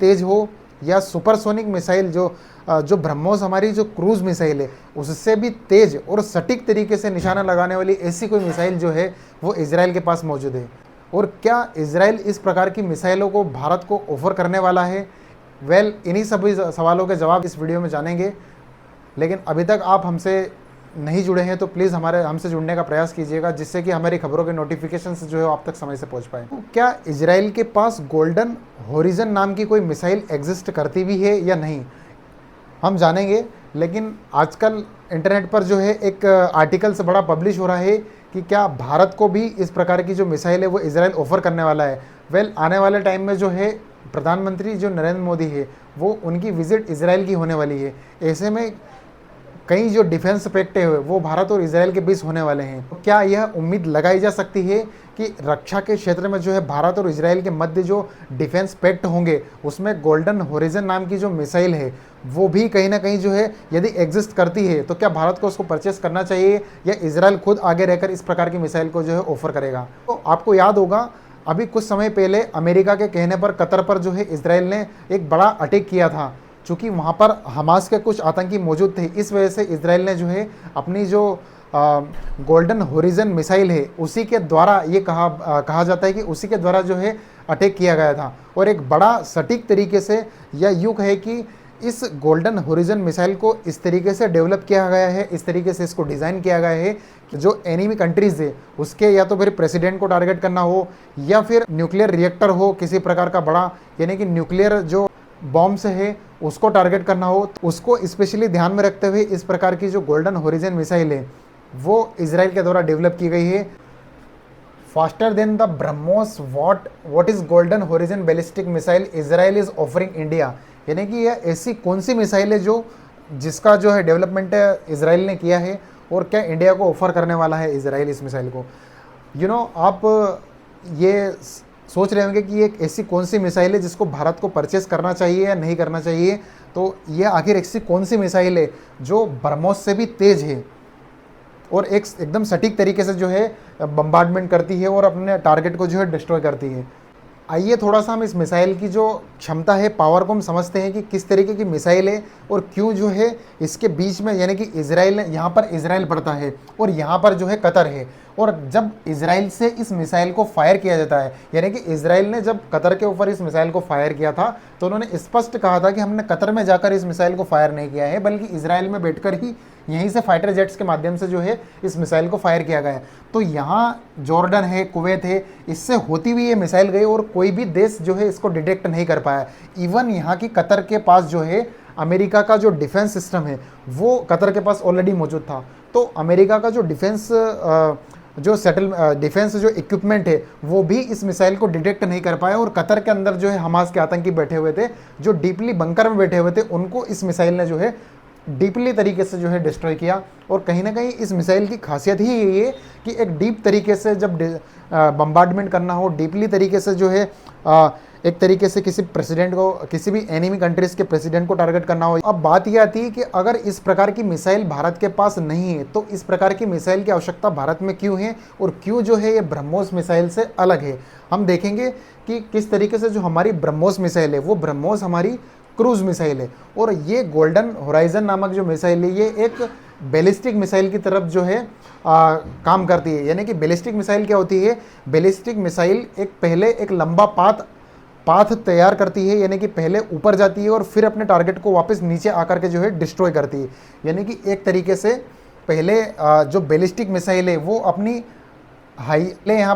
तेज हो या supersonic missile जो ब्रह्मोस हमारी जो क्रूज मिसाइल है उससे भी तेज और सटीक तरीके से निशाना लगाने वाली ऐसी कोई मिसाइल जो है वो इजराइल के पास मौजूद है। और क्या इजराइल इस प्रकार की मिसाइलों को भारत को ऑफर करने वाला है? इन्हीं सभी सवालों के जवाब इस वीडियो में जानेंगे। लेकिन अभी तक आप हमसे नहीं जुड़े हैं तो प्लीज़ हमसे जुड़ने का प्रयास कीजिएगा, जिससे कि हमारी खबरों के नोटिफिकेशन जो है आप तक समय से पहुंच पाए। तो क्या इजराइल के पास गोल्डन होरिजन नाम की कोई मिसाइल एग्जिस्ट करती भी है या नहीं, हम जानेंगे। लेकिन आजकल इंटरनेट पर जो है एक आर्टिकल से बड़ा पब्लिश हो रहा है कि क्या भारत को भी इस प्रकार की जो मिसाइल है वो इजराइल ऑफर करने वाला है। आने वाले टाइम में जो है प्रधानमंत्री जो नरेंद्र मोदी है वो उनकी विजिट इजराइल की होने वाली है। ऐसे में कई जो डिफेंस पैक्ट है वो भारत और इजराइल के बीच होने वाले हैं। तो क्या यह उम्मीद लगाई जा सकती है कि रक्षा के क्षेत्र में जो है भारत और इजराइल के मध्य जो डिफेंस पैक्ट होंगे उसमें गोल्डन होरिजन नाम की जो मिसाइल है वो भी कहीं ना कहीं जो है यदि एग्जिस्ट करती है तो क्या भारत को उसको परचेस करना चाहिए या इजराइल खुद आगे रहकर इस प्रकार की मिसाइल को जो है ऑफर करेगा? तो आपको याद होगा अभी कुछ समय पहले अमेरिका के कहने पर कतर पर जो है इजराइल ने एक बड़ा अटैक किया था। चूँकि वहाँ पर हमास के कुछ आतंकी मौजूद थे, इस वजह से इजराइल ने जो है अपनी जो गोल्डन होरिजन मिसाइल है उसी के द्वारा ये कहा जाता है कि उसी के द्वारा जो है अटैक किया गया था। और एक बड़ा सटीक तरीके से यह युग है कि इस गोल्डन होरिजन मिसाइल को इस तरीके से डेवलप किया गया है, इस तरीके से इसको डिज़ाइन किया गया है कि जो एनिमी कंट्रीज़ है उसके या तो फिर प्रेसिडेंट को टारगेट करना हो या फिर न्यूक्लियर रिएक्टर हो किसी प्रकार का बड़ा, यानी कि न्यूक्लियर जो बॉम्ब है उसको टारगेट करना हो, तो उसको स्पेशली ध्यान में रखते हुए इस प्रकार की जो गोल्डन होरिजन मिसाइल है वो इजराइल के द्वारा डेवलप की गई है। Faster than the BrahMos what is golden horizon ballistic missile Israel is offering India, यानी कि यह ऐसी कौन सी मिसाइल है जिसका जो है डेवलपमेंट इजराइल ने किया है और क्या इंडिया को ऑफर करने वाला है इजराइल इस मिसाइल को। आप ये सोच रहे होंगे कि ये एक ऐसी कौन सी मिसाइल है जिसको भारत को परचेस करना चाहिए या नहीं करना चाहिए। तो ये आखिर ऐसी कौन सी मिसाइल है जो ब्रह्मोस से भी तेज है और एकदम सटीक तरीके से जो है बम्बार्डमेंट करती है और अपने टारगेट को जो है डिस्ट्रॉय करती है। आइए थोड़ा सा हम इस मिसाइल की जो क्षमता है, पावर को हम समझते हैं कि किस तरीके की मिसाइल है और क्यों जो है इसके बीच में, यानी कि इजराइल, यहाँ पर इजराइल पड़ता है और यहाँ पर जो है कतर है। और जब इजराइल से इस मिसाइल को फायर किया जाता है, यानी कि इजराइल ने जब कतर के ऊपर इस मिसाइल को फायर किया था तो उन्होंने स्पष्ट कहा था कि हमने कतर में जाकर इस मिसाइल को फायर नहीं किया है, बल्कि इजराइल में बैठकर ही यहीं से फाइटर जेट्स के माध्यम से जो है इस मिसाइल को फायर किया गया है। तो यहाँ जॉर्डन है, कुवैत है, इससे होती हुई ये मिसाइल गई और कोई भी देश जो है इसको डिटेक्ट नहीं कर पाया। इवन यहाँ की कतर के पास जो है अमेरिका का जो डिफेंस सिस्टम है वो कतर के पास ऑलरेडी मौजूद था। तो अमेरिका का जो डिफेंस जो इक्विपमेंट है वो भी इस मिसाइल को डिटेक्ट नहीं कर पाया। और कतर के अंदर जो है हमास के आतंकी बैठे हुए थे, जो डीपली बंकर में बैठे हुए थे, उनको इस मिसाइल ने जो है डीपली तरीके से जो है डिस्ट्रॉय किया। और कहीं ना कहीं इस मिसाइल की खासियत ही यही है कि एक डीप तरीके से जब बम्बार्डमेंट करना हो, डीपली तरीके से जो है एक तरीके से किसी प्रेसिडेंट को, किसी भी एनिमी कंट्रीज के प्रेसिडेंट को टारगेट करना हो। अब बात यह आती है कि अगर इस प्रकार की मिसाइल भारत के पास नहीं है तो इस प्रकार की मिसाइल की आवश्यकता भारत में क्यों है और क्यों जो है ये ब्रह्मोस मिसाइल से अलग है। हम देखेंगे कि किस तरीके से जो हमारी ब्रह्मोस मिसाइल है वो ब्रह्मोस हमारी क्रूज मिसाइल है और ये गोल्डन होराइजन नामक जो मिसाइल है ये एक बैलिस्टिक मिसाइल की तरफ जो है काम करती है। यानी कि बैलिस्टिक मिसाइल क्या होती है? बैलिस्टिक मिसाइल पहले एक लंबा पाथ तैयार करती है, यानी कि पहले ऊपर जाती है और फिर अपने टारगेट को वापस नीचे आकर के जो है डिस्ट्रॉय करती है। यानी कि एक तरीके से पहले जो बैलिस्टिक मिसाइल है वो अपनी यहाँ